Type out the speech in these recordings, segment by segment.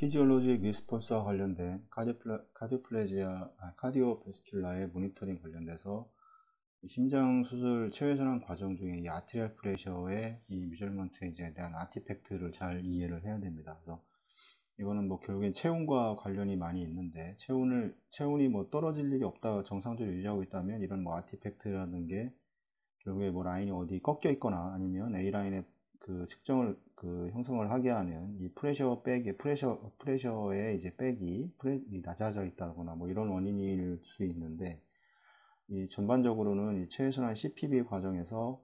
피지올로직 리스폰스와 관련된 카디오베스큘라의 모니터링 관련돼서 심장 수술 체외전환 과정 중에 이 아트리얼 프레셔의 이 미저먼트에 대한 아티팩트를 잘 이해를 해야 됩니다. 그래서 이거는 뭐 결국엔 체온과 관련이 많이 있는데 체온이 뭐 떨어질 일이 없다 정상적으로 유지하고 있다면 이런 뭐 아티팩트라는 게 결국에 뭐 라인이 어디 꺾여 있거나 아니면 A 라인의 그 측정을 형성을 하게 하는 이 프레셔의 이제 백이 낮아져 있다거나 뭐 이런 원인일 수 있는데, 이 전반적으로는 이 체외선환 CPB 과정에서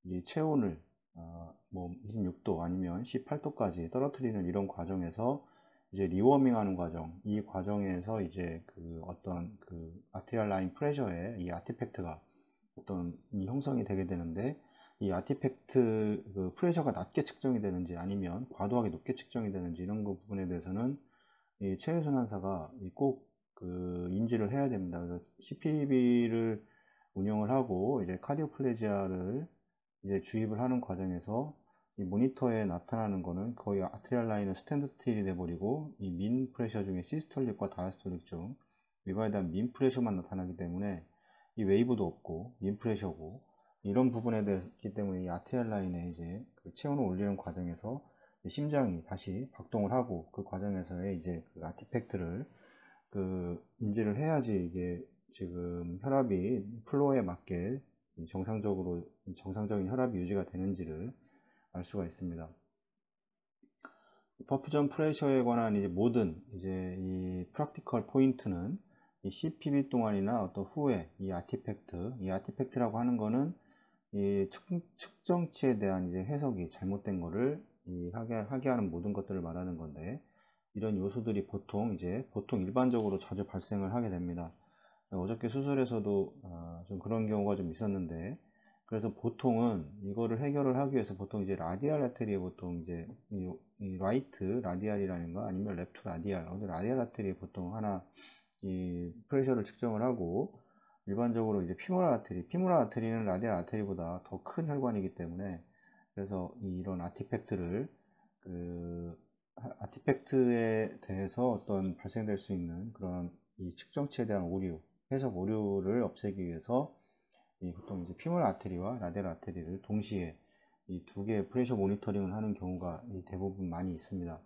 이 체온을 뭐 26도 아니면 18도까지 떨어뜨리는 이런 과정에서 이제 리워밍 하는 과정, 이 과정에서 이제 어떤 아트리얼 라인 프레셔의 이 아티팩트가 어떤 형성이 되게 되는데, 이 아티팩트 프레셔가 낮게 측정이 되는지 아니면 과도하게 높게 측정이 되는지 이런 부분에 대해서는 이 체외선환사가 꼭 인지를 해야 됩니다. 그래서 CPB를 운영을 하고 이제 카디오플레지아를 이제 주입을 하는 과정에서 이 모니터에 나타나는 거는 거의 아트리얼 라인은 스탠드 스틸이 돼버리고 이 민 프레셔 중에 시스톨릭과 다이스톨릭 중 이거에 대한 민 프레셔만 나타나기 때문에 이 웨이브도 없고 민 프레셔고, 이런 부분에 대했기 때문에 이 아트리얼 라인에 이제 체온을 올리는 과정에서 심장이 다시 박동을 하고 그 과정에서의 이제 아티팩트를 인지를 해야지 이게 지금 혈압이 플로어에 맞게 정상적인 혈압이 유지가 되는지를 알 수가 있습니다. 퍼퓨전 프레셔에 관한 이제 모든 이제 이 프랙티컬 포인트는 이 CPB 동안이나 어떤 후에 이 아티팩트라고 하는 거는 이 측정치에 대한 이제 해석이 잘못된 거를 하게 하는 모든 것들을 말하는 건데, 이런 요소들이 보통 일반적으로 자주 발생을 하게 됩니다. 어저께 수술에서도 좀 그런 경우가 좀 있었는데, 그래서 보통은 이거를 해결을 하기 위해서 보통 이제 라디알 아테리에 보통 이제 이 라이트 라디알이라는가 아니면 랩트 라디알, 라디알 아테리에 보통 하나 이 프레셔를 측정을 하고, 일반적으로 이제 피모랄 아테리는 라디알 아테리보다 더 큰 혈관이기 때문에, 그래서 이런 아티팩트에 대해서 어떤 발생될 수 있는 그런 이 측정치에 대한 해석 오류를 없애기 위해서 보통 이제 피모랄 아테리와 라디알 아테리를 동시에 이 두 개의 프레셔 모니터링을 하는 경우가 대부분 많이 있습니다.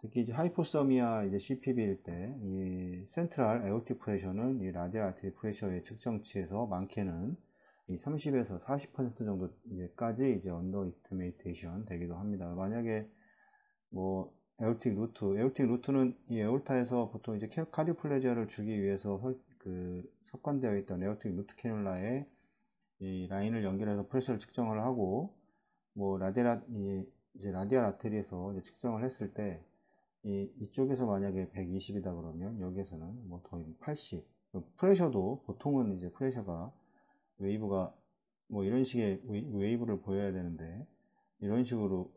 특히 이제 하이포서미아 이제 CPB일 때 이 센트럴 에오틱 프레셔는 이 라디알 아테리 프레셔의 측정치에서 많게는 이 30에서 40% 정도까지 이제 언더 이스티메이테이션 되기도 합니다. 만약에 뭐 에오틱 루트는 이 에올타에서 보통 이제 카디오플레지아를 주기 위해서 석관되어 있던 에오틱 루트 캐뉼라에 이 라인을 연결해서 프레셔를 측정을 하고, 뭐 라디알 아테리에서 이제 측정을 했을 때 이쪽에서 만약에 120이다 그러면 여기에서는 뭐 더 80. 프레셔도 보통은 이제 프레셔가 웨이브가 뭐 이런 식의 웨이브를 보여야 되는데 이런 식으로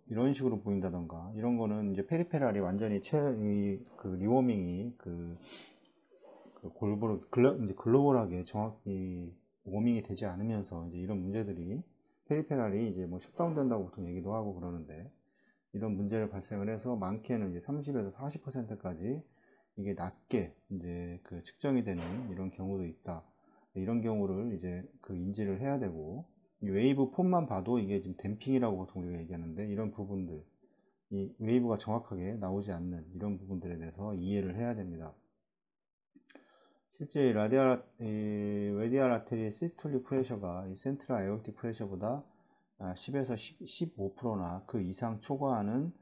보인다던가, 이런 거는 이제 페리페랄이 완전히 리워밍이 이제 글로벌하게 정확히 워밍이 되지 않으면서 이제 이런 문제들이 페리페랄이 이제 뭐 셧다운 된다고 보통 얘기도 하고 그러는데, 이런 문제를 발생을 해서 많게는 이제 30에서 40%까지 이게 낮게 이제 측정이 되는 이런 경우도 있다. 이런 경우를 이제 인지를 해야 되고, 이 웨이브 폼만 봐도 이게 지금 댐핑이라고 보통 우리가 얘기하는데, 이런 부분들, 이 웨이브가 정확하게 나오지 않는 이런 부분들에 대해서 이해를 해야 됩니다. 실제 라디알 아테리 시스톨릭 프레셔가 이 센트럴 에오틱 프레셔보다 10에서 15%나 그 이상 초과하는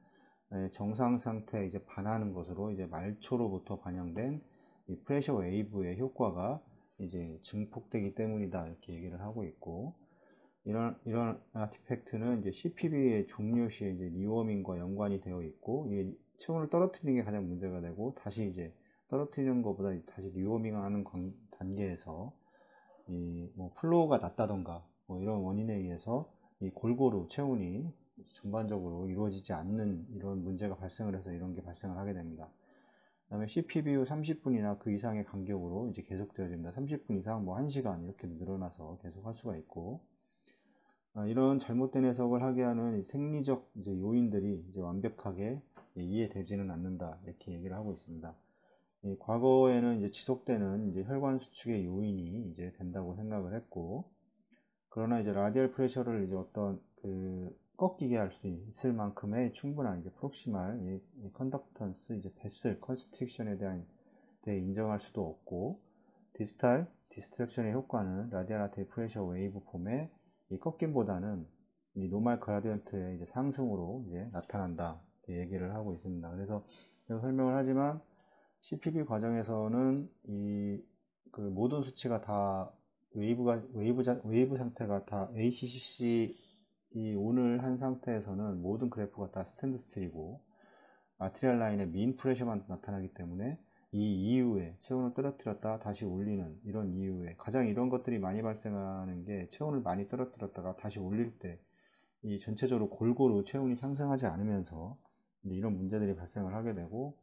정상 상태에 이제 반하는 것으로 이제 말초로부터 반영된 이 프레셔 웨이브의 효과가 이제 증폭되기 때문이다, 이렇게 얘기를 하고 있고, 이런 아티팩트는 이제 CPB의 종료 시에 이제 리워밍과 연관이 되어 있고, 이 체온을 떨어뜨리는 게 가장 문제가 되고, 다시 이제 떨어뜨리는 것보다 다시 리워밍하는 단계에서 뭐 플로우가 낮다던가 뭐 이런 원인에 의해서 이 골고루 체온이 전반적으로 이루어지지 않는 이런 문제가 발생을 해서 이런 게 발생을 하게 됩니다. 그 다음에 CPB 후 30분이나 그 이상의 간격으로 이제 계속되어집니다. 30분 이상 뭐 1시간 이렇게 늘어나서 계속 할 수가 있고, 이런 잘못된 해석을 하게 하는 생리적 이제 요인들이 이제 완벽하게 이해되지는 않는다 이렇게 얘기를 하고 있습니다. 과거에는 이제 지속되는 이제 혈관 수축의 요인이 이제 된다고 생각을 했고, 그러나 이제 라디얼 프레셔를 이제 어떤 꺾이게 할 수 있을 만큼의 충분한 이제 프록시말 컨덕턴스 이제 베슬 컨스트릭션에 대해 인정할 수도 없고, 디스탈 디스트럭션의 효과는 라디얼 아테리 프레셔 웨이브 폼의 이 꺾임보다는 이 노멀 그라디언트의 이제 상승으로 이제 나타난다 이렇게 얘기를 하고 있습니다. 그래서 설명을 하지만 CPB 과정에서는 모든 수치가 다 웨이브 상태가 다 ACCC 오늘 한 상태에서는 모든 그래프가 다 스탠드 스틸이고 아트리얼 라인의 민 프레셔만 나타나기 때문에 이 이후에 체온을 떨어뜨렸다 다시 올리는 이런 이후에 가장 이런 것들이 많이 발생하는 게 체온을 많이 떨어뜨렸다가 다시 올릴 때 이 전체적으로 골고루 체온이 상승하지 않으면서 이런 문제들이 발생을 하게 되고,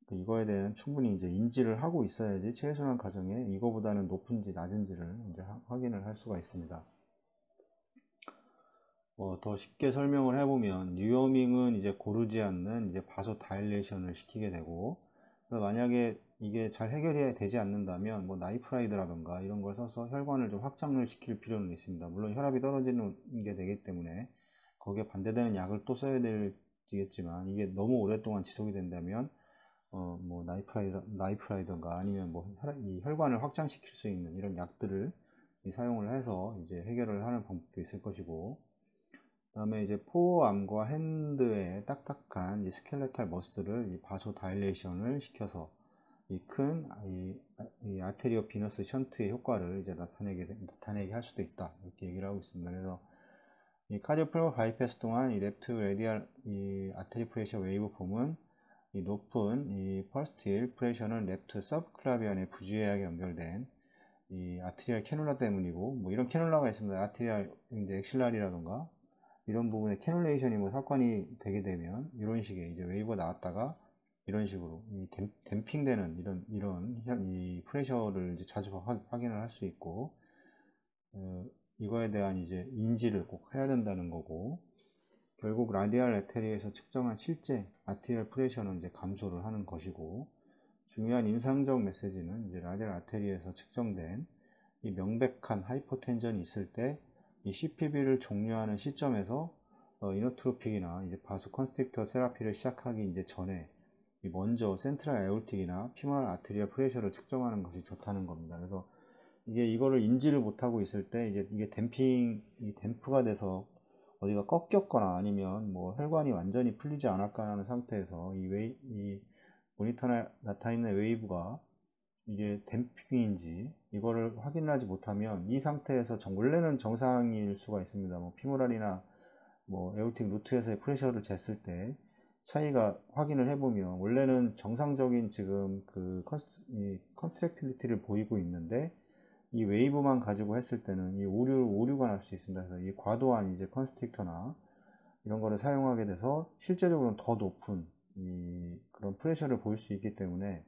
이거에 대한 충분히 이제 인지를 하고 있어야지 체순환 과정에 이거보다는 높은지 낮은지를 이제 확인을 할 수가 있습니다. 더 쉽게 설명을 해보면 뉴워밍은 이제 고르지 않는 이제 바소 다일레이션을 시키게 되고, 만약에 이게 잘 해결이 되지 않는다면 뭐 나이프라이드라던가 이런 걸 써서 혈관을 좀 확장을 시킬 필요는 있습니다. 물론 혈압이 떨어지는 게 되기 때문에 거기에 반대되는 약을 또 써야 되겠지만, 이게 너무 오랫동안 지속이 된다면 뭐 나이프라이드인가 아니면 뭐 이 혈관을 확장시킬 수 있는 이런 약들을 사용을 해서 이제 해결을 하는 방법도 있을 것이고, 그 다음에 이제 포어암과 핸드의 딱딱한 이 스켈레탈 머슬을 이 바소 다일레이션을 시켜서 이 큰 아테리오 비너스 션트의 효과를 이제 나타내게 할 수도 있다 이렇게 얘기를 하고 있습니다. 그래서 이 카디오플레버 바이패스 동안 이 랩트 레디얼 이 아테리 프레셔 웨이브 폼은 이 높은 이 퍼스트 힐 프레셔는 랩트 서브클라비안에 부주의하게 연결된 이 아트리얼 캐놀라 때문이고, 뭐 이런 캐놀라가 있습니다. 아트리얼 이제 엑실랄이라던가 이런 부분에 캐놀레이션이 뭐 사건이 되게 되면 이런 식의 이제 웨이브가 나왔다가 이런 식으로 이 댐핑되는 이런 이 프레셔를 이제 자주 확인을 할 수 있고, 이거에 대한 이제 인지를 꼭 해야 된다는 거고, 결국 라디알 아테리에서 측정한 실제 아티리얼 프레셔는 이제 감소를 하는 것이고, 중요한 임상적 메시지는 이제 라디알 아테리에서 측정된 이 명백한 하이포텐전이 있을 때 이 CPB를 종료하는 시점에서 이노트로픽이나 이제 바소 컨스트릭터 세라피를 시작하기 이제 전에 먼저 센트럴 에올틱이나 피모랄 아테리얼 프레셔를 측정하는 것이 좋다는 겁니다. 그래서 이거를 인지를 못하고 있을 때 이게 댐프가 돼서 어디가 꺾였거나 아니면 뭐 혈관이 완전히 풀리지 않았거나 하는 상태에서 이 모니터에 나타있는 웨이브가 이게 댐핑인지 이거를 확인하지 못하면 이 상태에서 원래는 정상일 수가 있습니다. 뭐 피모랄이나 뭐 에올틱 루트에서의 프레셔를 쟀을 때 차이가 확인을 해보면 원래는 정상적인 지금 컨트랙틸리티를 보이고 있는데 이 웨이브만 가지고 했을 때는 이 오류가 날 수 있습니다. 그래서 이 과도한 이제 컨스트릭터나 이런 거를 사용하게 돼서 실제적으로는 더 높은 그런 프레셔를 보일 수 있기 때문에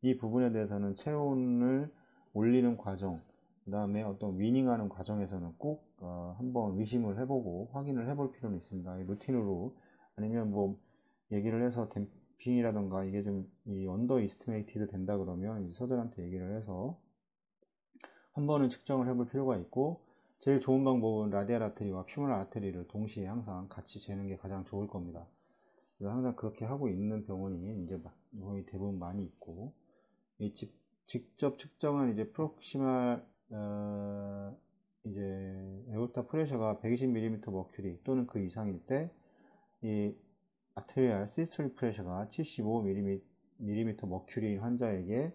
이 부분에 대해서는 체온을 올리는 과정, 그 다음에 어떤 위닝하는 과정에서는 꼭 한번 의심을 해보고 확인을 해볼 필요는 있습니다. 루틴으로 아니면 뭐 얘기를 해서 댐핑이라던가 이게 좀 언더 이스티메이티드 된다 그러면 서들한테 얘기를 해서 한 번은 측정을 해볼 필요가 있고, 제일 좋은 방법은 라디알 아테리와 피모랄 아테리를 동시에 항상 같이 재는 게 가장 좋을 겁니다. 항상 그렇게 하고 있는 병원이 이제 거의 대부분 많이 있고, 직접 측정한 이제 프록시말 이제 에올타 프레셔가 120mm 머큐리 또는 그 이상일 때 이 아테리알 시스톨릭 프레셔가 75mm 머큐리인 환자에게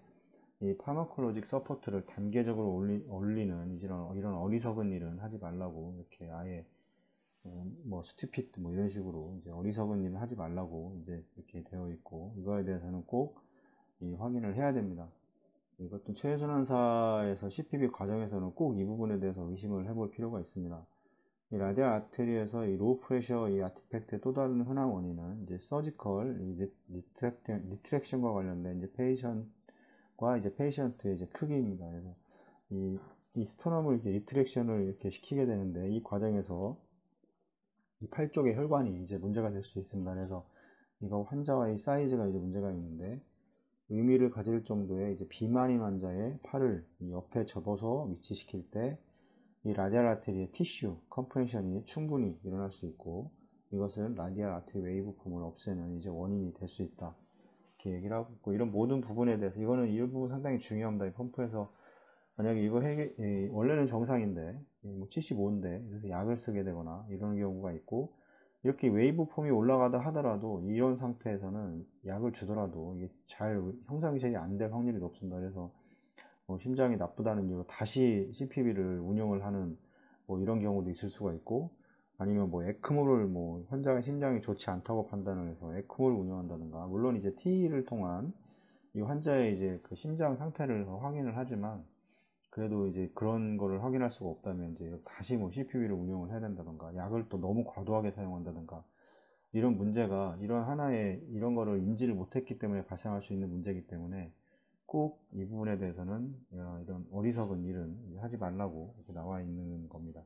이 파마콜로직 서포트를 단계적으로 올리는 이런 어리석은 일은 하지 말라고 이렇게 아예 뭐 스튜피드 뭐 이런 식으로 이제 어리석은 일을 하지 말라고 이제 이렇게 되어 있고, 이거에 대해서는 꼭 확인을 해야 됩니다. 이것도 체외순환사에서 CPB 과정에서는 꼭 이 부분에 대해서 의심을 해볼 필요가 있습니다. 이 라디알 아테리에서 이 로우 프레셔 이 아티팩트의 또 다른 흔한 원인은 이제 서지컬 리트랙션과 관련된 이제 페이션트의 이제 크기입니다. 그래서 이 스토넘을 이렇게 리트랙션을 이렇게 시키게 되는데 이 과정에서 이 팔 쪽의 혈관이 이제 문제가 될 수 있습니다. 그래서 이거 환자와의 사이즈가 이제 문제가 있는데 의미를 가질 정도의 이제 비만인 환자의 팔을 옆에 접어서 위치시킬 때 이 라디알 아테리의 티슈 컴프레션이 충분히 일어날 수 있고 이것은 라디알 아테리 웨이브폼을 없애는 이제 원인이 될 수 있다. 이렇게 얘기를 하고 있고 이런 모든 부분에 대해서 이거는 이 부분 상당히 중요합니다. 이 펌프에서 만약에 이거 원래는 정상인데 뭐 75인데 그래서 약을 쓰게 되거나 이런 경우가 있고 이렇게 웨이브 폼이 올라가다 하더라도 이런 상태에서는 약을 주더라도 이게 잘 형성이 잘 안 될 확률이 높습니다. 그래서 뭐 심장이 나쁘다는 이유로 다시 CPB를 운영을 하는 뭐 이런 경우도 있을 수가 있고 아니면 뭐 에크모를 뭐 환자의 심장이 좋지 않다고 판단을 해서 에크모를 운영한다든가 물론 이제 T를 통한 이 환자의 이제 그 심장 상태를 확인을 하지만 그래도 이제 그런 거를 확인할 수가 없다면 이제 다시 뭐 CPB를 운영을 해야 된다던가 약을 또 너무 과도하게 사용한다던가 이런 문제가 이런 하나의 이런 거를 인지를 못했기 때문에 발생할 수 있는 문제이기 때문에 꼭 이 부분에 대해서는 이런 어리석은 일은 하지 말라고 이렇게 나와 있는 겁니다.